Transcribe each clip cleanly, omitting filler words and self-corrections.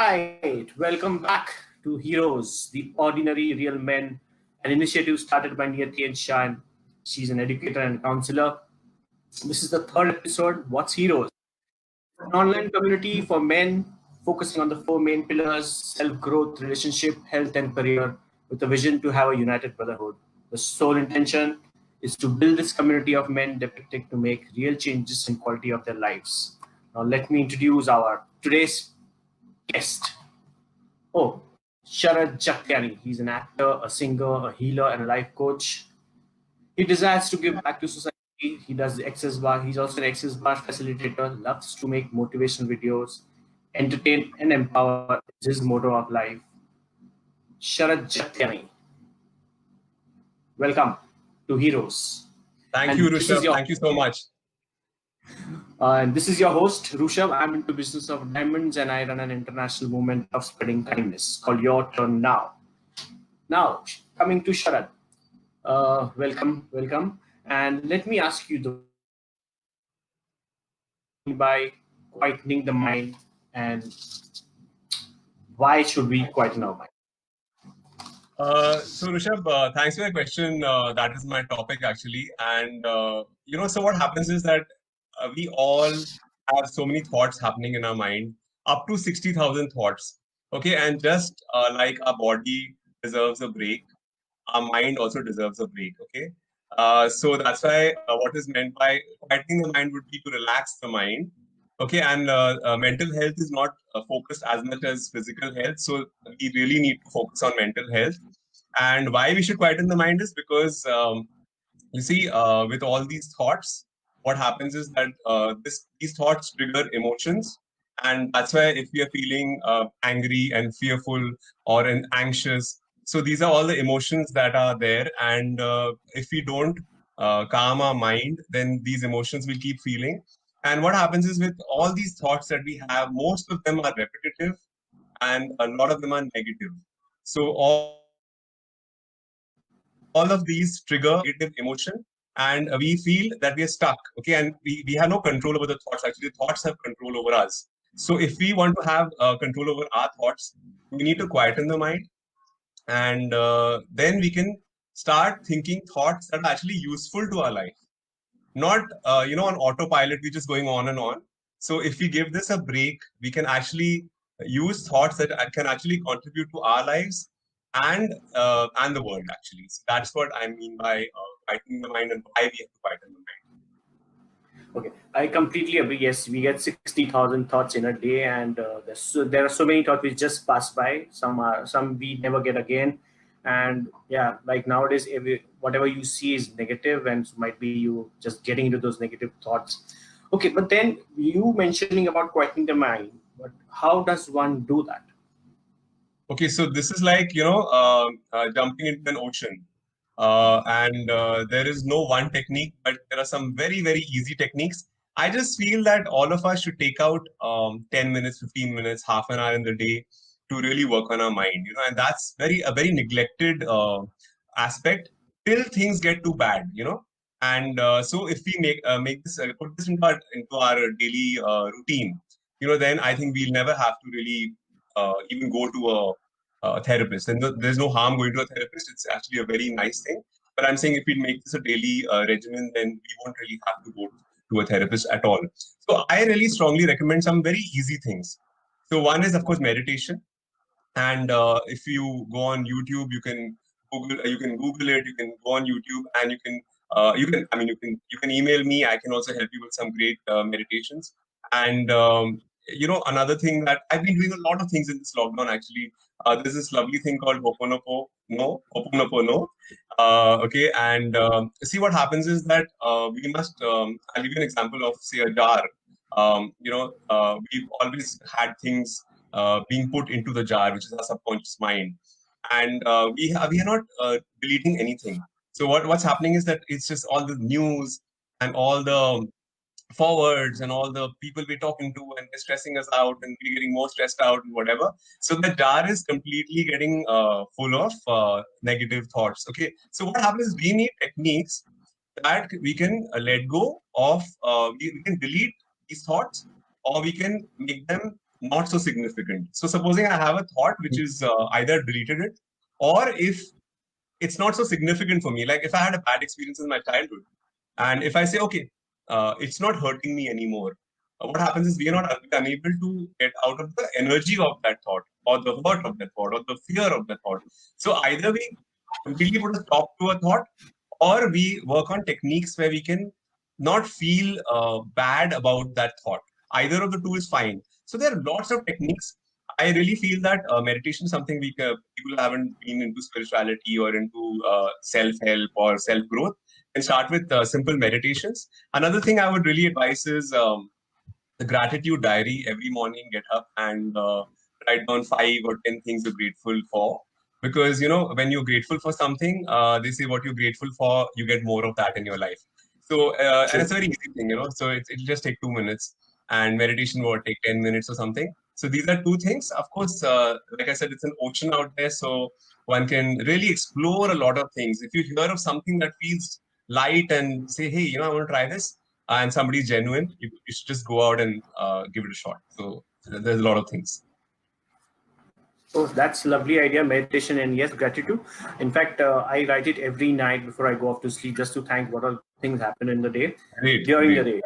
right, welcome back to Heroes, the Ordinary Real Men, an initiative started by Niyati and Shan. She's an educator and counselor. This is the third episode. What's Heroes? An online community for men focusing on the four main pillars: self growth, relationship, health, and career, with a vision to have a united brotherhood. The sole intention is to build this community of men depicted to make real changes in quality of their lives. Now, let me introduce our today's guest. Oh, Sharad Jagtiani. He's an actor, a singer, a healer, and a life coach. He desires to give back to society. He does the access bar. He's also an access bar facilitator. Loves to make motivational videos, entertain and empower. Is his motto of life. Sharad Jagtiani, welcome to Heroes. Thank And you, this is Rushabh. your Thank you so much. and this is your host, Rushabh. I'm into business of diamonds, and I run an international movement of spreading kindness called Your Turn Now. Now, coming to Sharad. Welcome. And let me ask you by quietening the mind, and why should we quieten our mind? So Rushabh, thanks for the question. That is my topic actually. And so what happens is that we all have so many thoughts happening in our mind, up to 60,000 thoughts. Okay, and just like our body deserves a break, our mind also deserves a break. Okay, so that's why what is meant by quieting the mind would be to relax the mind. Okay, and mental health is not focused as much as physical health, so we really need to focus on mental health. And why we should quieten the mind is because you see, with all these thoughts, what happens is that these thoughts trigger emotions, and that's why if we are feeling angry and fearful or anxious, so these are all the emotions that are there, and if we don't calm our mind, then these emotions will keep feeling. And what happens is with all these thoughts that we have, most of them are repetitive, and a lot of them are negative. So all of these trigger negative emotion, and we feel that we are stuck. Okay, and we have no control over the thoughts. Actually, the thoughts have control over us. So if we want to have control over our thoughts, we need to quieten the mind, and then we can start thinking thoughts that are actually useful to our life, not on autopilot. We're just going on and on. So if we give this a break, we can actually use thoughts that can actually contribute to our lives and the world actually. So that's what I mean by quietening the mind, and why we have to quieten the mind. Okay, I completely agree. Yes, we get 60,000 thoughts in a day, and there are so many thoughts which just pass by. Some we never get again, and yeah, like nowadays, whatever you see is negative, and so might be you just getting into those negative thoughts. Okay, but then you mentioning about quieting the mind, but how does one do that? Okay, so this is like jumping into an ocean, and there is no one technique, but there are some very very easy techniques. I just feel that all of us should take out 10 minutes, 15 minutes, half an hour in the day to really work on our mind. And that's a very neglected aspect till things get too bad. And so if we make this put this into our daily routine, then I think we'll never have to really even go to a therapist. And there's no harm going to a therapist. It's actually a very nice thing. But I'm saying if we make this a daily regimen, then we won't really have to go to a therapist at all. So I really strongly recommend some very easy things. So one is, of course, meditation. And if you go on YouTube, you can Google it. You can go on YouTube, and you can email me. I can also help you with some great meditations. And another thing that I've been doing a lot of things in this lockdown actually. There's this lovely thing called Ho'oponopono. Okay, and see what happens is that we must. I'll give you an example of say a jar. We've always had things being put into the jar, which is our subconscious mind, and we are not deleting anything. So what's happening is that it's just all the news and all the forwards and all the people we're talking to, and they're stressing us out, and we're getting more stressed out and whatever. So the jar is completely getting full of negative thoughts. Okay, so what happens is we need techniques that we can let go of. We can delete these thoughts, or we can make them not so significant. So supposing I have a thought which is either deleted it, or if it's not so significant for me, like if I had a bad experience in my childhood, and if I say, okay, it's not hurting me anymore, what happens is we are not unable to get out of the energy of that thought, or the hurt of that thought, or the fear of that thought. So either we completely put a stop to a thought, or we work on techniques where we can not feel bad about that thought. Either of the two is fine. So there are lots of techniques. I really feel that meditation is something people haven't been into spirituality or into self-help or self-growth, and start with simple meditations. Another thing I would really advise is the gratitude diary. Every morning, get up and write down 5 or 10 things you're grateful for. Because when you're grateful for something, they say what you're grateful for, you get more of that in your life. So and it's a very easy thing, So it'll just take 2 minutes, and meditation will take 10 minutes or something. So these are two things. Of course, like I said, it's an ocean out there, so one can really explore a lot of things. If you hear of something that feels light and say, hey, I want to try this, and somebody's genuine, you should just go out and give it a shot. So there's a lot of things. Oh, that's a lovely idea, meditation, and yes, gratitude. In fact, I write it every night before I go off to sleep, just to thank what all things happen in the day, during the day.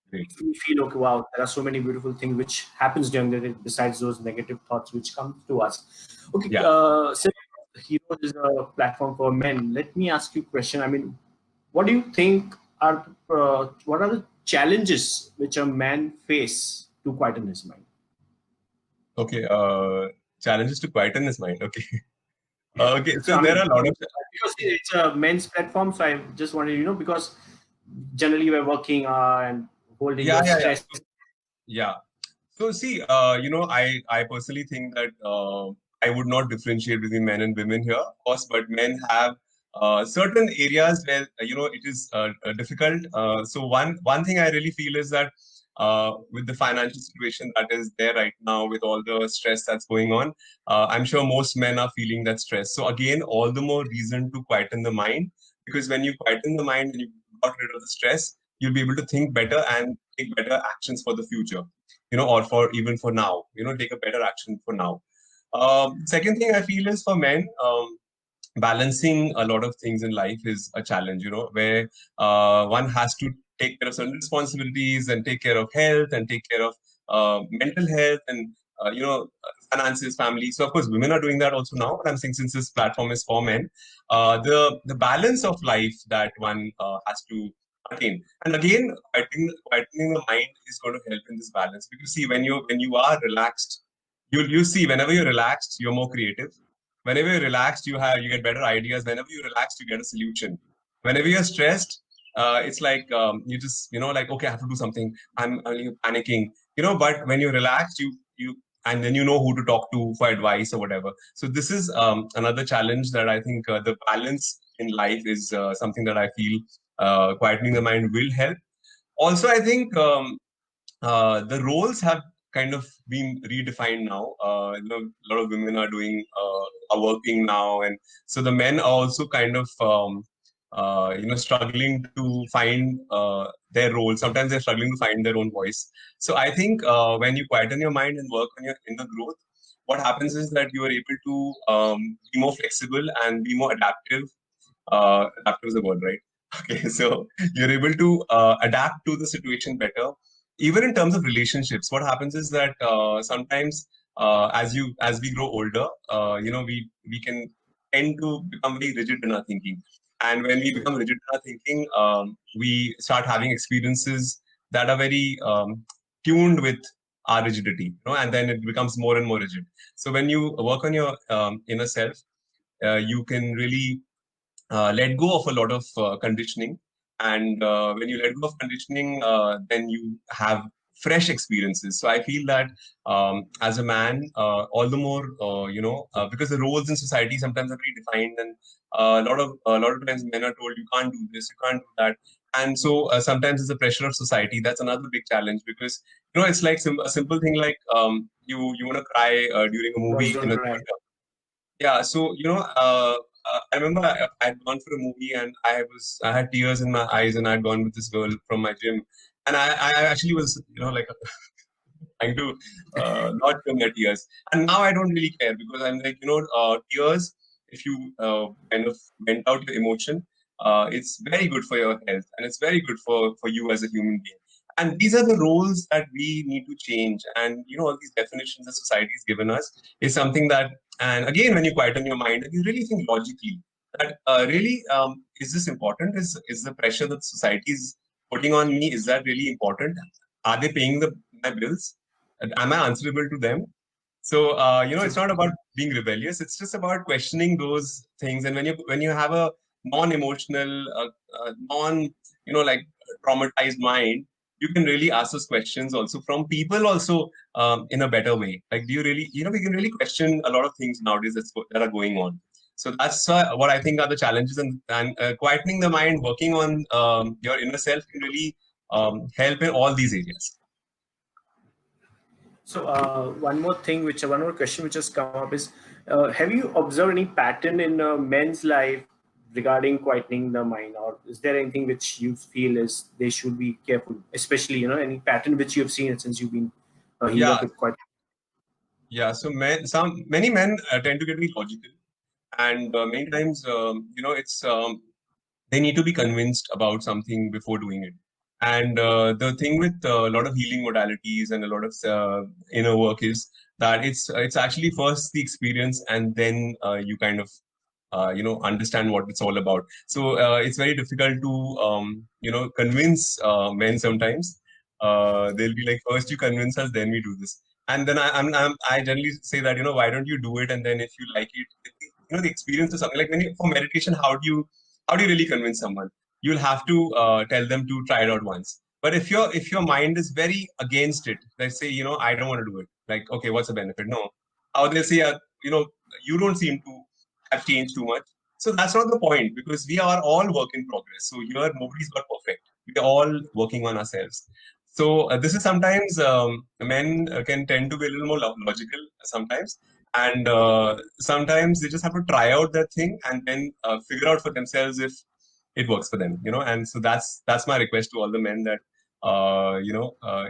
We feel, okay, wow, there are so many beautiful things which happens during the day besides those negative thoughts which come to us. Okay, Yeah. Since Heroes is a platform for men, let me ask you a question. I mean, what do you think are what are the challenges which a man face to quieten his mind? Okay. Challenges to quieten his mind. Okay. Okay. So So I there mean, are a lot of. because it's a men's platform, so I just wanted, because generally we're working and holding Yeah, your yeah, yeah. stress. Yeah. So see, I personally think that I would not differentiate between men and women here, of course, but men have certain areas where it is difficult. So one thing I really feel is that with the financial situation that is there right now, with all the stress that's going on, I'm sure most men are feeling that stress. So again, all the more reason to quieten the mind, because when you quieten the mind and you got rid of the stress, you'll be able to think better and take better actions for the future, or for even for now, take a better action for now. Second thing I feel is for men, balancing a lot of things in life is a challenge, where one has to take care of certain responsibilities and take care of health and take care of mental health and, finances, family. So, of course, women are doing that also now, but I'm saying since this platform is for men, the balance of life that one has to attain. And again, quietening the mind is going to help in this balance, because see, when you are relaxed, you see, whenever you're relaxed, you're more creative. Whenever you're relaxed, you get better ideas. Whenever you're relaxed, you get a solution. Whenever you're stressed, it's like you just like, okay, I have to do something. I'm panicking, but when you're relaxed, you and then you know who to talk to for advice or whatever. So this is another challenge that I think the balance in life is something that I feel quietening the mind will help. Also, I think the roles have kind of been redefined now. A lot of women are working now, and so the men are also kind of struggling to find their role. Sometimes they're struggling to find their own voice. So I think when you quieten your mind and work on your inner growth, what happens is that you are able to be more flexible and be more adaptive. Adaptive is the word, right? Okay, so you're able to adapt to the situation better. Even in terms of relationships, what happens is that sometimes as we grow older, we can tend to become very rigid in our thinking. And when we become rigid in our thinking, we start having experiences that are very tuned with our rigidity, and then it becomes more and more rigid. So when you work on your inner self, you can really let go of a lot of conditioning. And when you let go of conditioning, then you have fresh experiences. So I feel that as a man, all the more, because the roles in society sometimes are very defined, and a lot of times men are told you can't do this, you can't do that. And so sometimes it's the pressure of society. That's another big challenge, because it's like a simple thing like you want to cry during a Boys movie in don't a cry. theater. Yeah, so I remember I had gone for a movie, and I had tears in my eyes, and I had gone with this girl from my gym, and I actually was like trying to not show their tears. And now I don't really care because I'm like, tears, if you kind of vent out your emotion, it's very good for your health and it's very good for you as a human being. And these are the roles that we need to change. And, all these definitions that society has given us is something that, and again, when you quieten your mind and you really think logically, that really, is this important? Is the pressure that society is putting on me, is that really important? Are they paying my bills? Am I answerable to them? So it's True. not about being rebellious. It's just about questioning those things. And when you have a non-emotional, non like traumatized mind, you can really ask those questions also from people also in a better way. Like, do you really, we can really question a lot of things nowadays that are going on. So that's what I think are the challenges, and quietening the mind, working on your inner self can really help in all these areas. So one more question which has come up is, have you observed any pattern in men's life regarding quietening the mind, or is there anything which you feel is they should be careful, especially any pattern which you have seen since you've been a hero Yeah, for quite. yeah. So many men tend to get very logical, and many times, it's they need to be convinced about something before doing it. And the thing with a lot of healing modalities and a lot of inner work is that it's actually first the experience, and then you kind of understand what it's all about. So it's very difficult to convince men sometimes. They'll be like, first you convince us, then we do this. And then I generally say that, why don't you do it, and then if you like it, the experience is something like for meditation, how do you really convince someone? You'll have to tell them to try it out once. But if your mind is very against it, let's say, I don't want to do it. Like, okay, what's the benefit? No. How they'll say, you don't seem to have changed too much. So that's not the point, because we are all work in progress. So here, nobody's got perfect. We're all working on ourselves. So this is sometimes men can tend to be a little more logical sometimes, and sometimes they just have to try out that thing and then figure out for themselves if it works for them. And so that's my request to all the men, that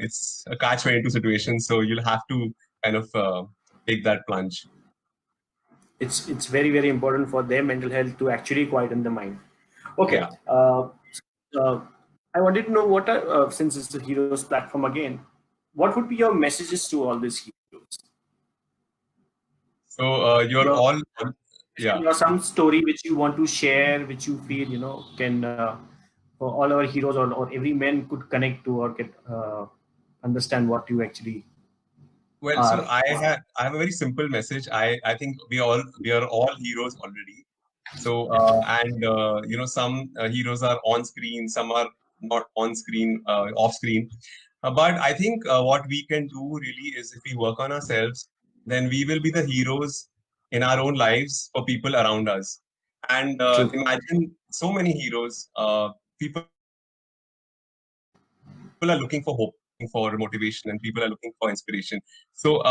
it's a catch-22 situation, so you'll have to kind of take that plunge. It's very very important for their mental health to actually quieten the mind. Okay. Yeah. Uh, I wanted to know what are, since it's the heroes platform again, what would be your messages to all these heroes? So you're Your all, yeah. or some story which you want to share, which you feel can for all our heroes, or every man could connect to, or get understand what you actually Well, so are. I have a very simple message. I think we are all heroes already. So and some heroes are on screen, some are not on screen, off screen. But I think what we can do really is, if we work on ourselves, then we will be the heroes in our own lives for people around us. And True. imagine so many heroes. People are looking for hope, people are looking for motivation, and people are looking for inspiration. So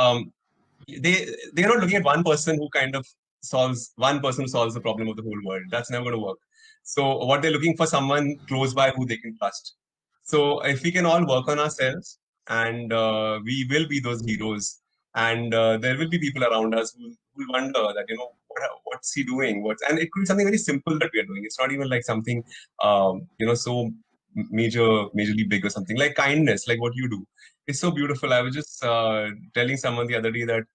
they're not looking at one person who solves the problem of the whole world. That's never going to work. So what they're looking for, someone close by who they can trust. So if we can all work on ourselves, and we will be those heroes, and there will be people around us who wonder that, what's he doing, and it could be something very simple that we are doing. It's not even like something so majorly big, or something like kindness, like what you do. It's so beautiful. I was just telling someone the other day that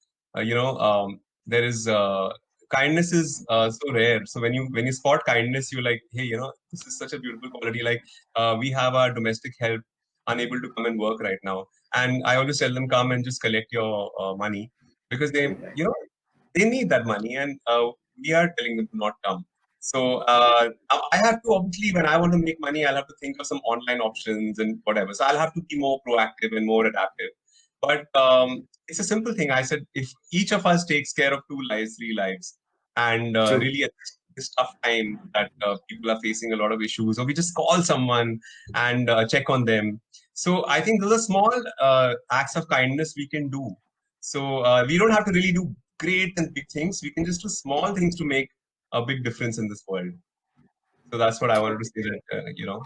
there is kindness is so rare. So when you spot kindness, you're like, hey, this is such a beautiful quality. Like we have our domestic help unable to come and work right now, and I always tell them, come and just collect your money, because they need that money, and we are telling them to not come. So now I have to, obviously, when I want to make money, I'll have to think of some online options and whatever. So I'll have to be more proactive and more adaptive. But it's a simple thing. I said, if each of us takes care of 2 lives, 3 lives, and True. really at this tough time that people are facing a lot of issues, or we just call someone and check on them. So I think those are small acts of kindness we can do. So we don't have to really do great and big things. We can just do small things to make a big difference in this world. So that's what I wanted to say. That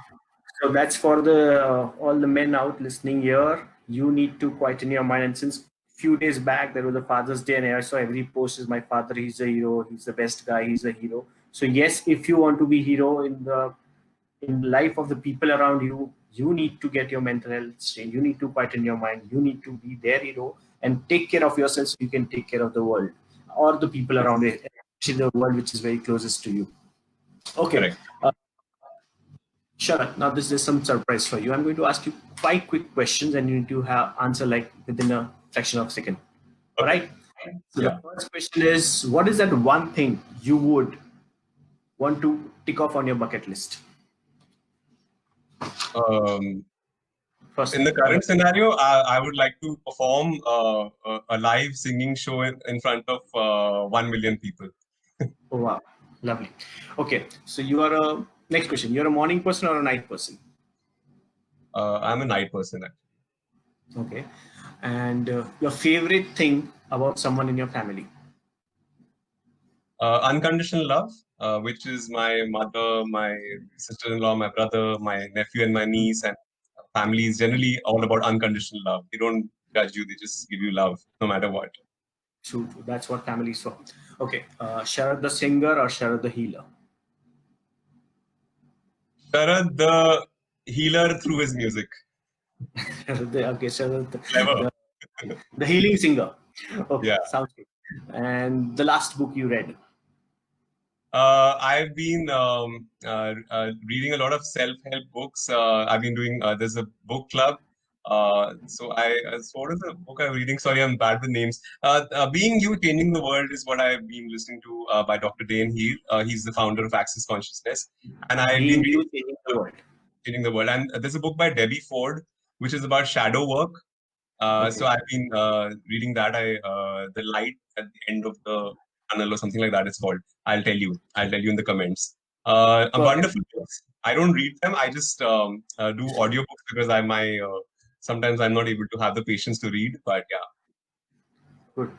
So that's for the all the men out listening here. you need to quieten your mind. And since few days back there was a Father's Day, and I saw every post is my father, he's a hero, he's the best guy, he's a hero. So yes, if you want to be hero in life of the people around you, you need to get your mental health straight. You need to quieten your mind. You need to be their hero and take care of yourself so you can take care of the world or the people around you, especially the world which is very closest to you. Okay. Correct. Sharad, now this is some surprise for you. I'm going to ask you 5 quick questions and you need to have answer like within a fraction of a second. All Okay. right. So Yeah. the first question is, what is that one thing you would want to tick off on your bucket list? Um, First in the thing. current scenario, I would like to perform a live singing show in front of 1 million people. Oh, wow. Lovely. Okay. So you are a next question. You're a morning person or a night person? I'm a night person, actually. Okay. And your favorite thing about someone in your family? Unconditional love, which is my mother, my sister-in-law, my brother, my nephew, and my niece, and family is generally all about unconditional love. They don't judge you; they just give you love, no matter what. True, true. That's what family is for. Okay. Sharad the singer or Sharad the healer? Sharad, the healer through his music. Okay, Sharad Clever. the healing singer. Okay, Yeah. sounds good. And the last book you read? I've been reading a lot of self-help books. I've been doing there's a book club. So what is the book I'm reading? Sorry, I'm bad with names. Being You, Changing the World is what I've been listening to by Dr. Dane Heal. He's the founder of Access Consciousness, and I've been Being reading You, Changing the World. Changing the World. And there's a book by Debbie Ford, which is about shadow work. So Okay. I've been reading that. The light at the end of the tunnel or something like that. It's called. I'll tell you. I'll tell you in the comments. A Perfect. wonderful books. I don't read them. I just do audiobooks because sometimes I'm not able to have the patience to read. But yeah, Good.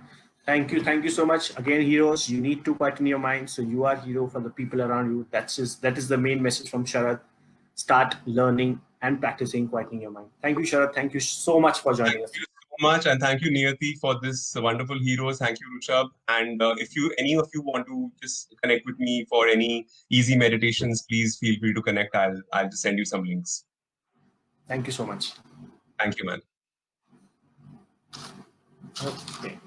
Thank you. Thank you so much. Again, heroes, you need to quieten your mind. So you are hero for the people around you. That is the main message from Sharad. Start learning and practicing quieting your mind. Thank you, Sharad. Thank you so much for thank joining us. you so much, and thank you, Niyati, for this wonderful heroes. Thank you, Rushabh. And if any of you want to just connect with me for any easy meditations, please feel free to connect. I'll just send you some links. Thank you so much. Thank you, man. Okay.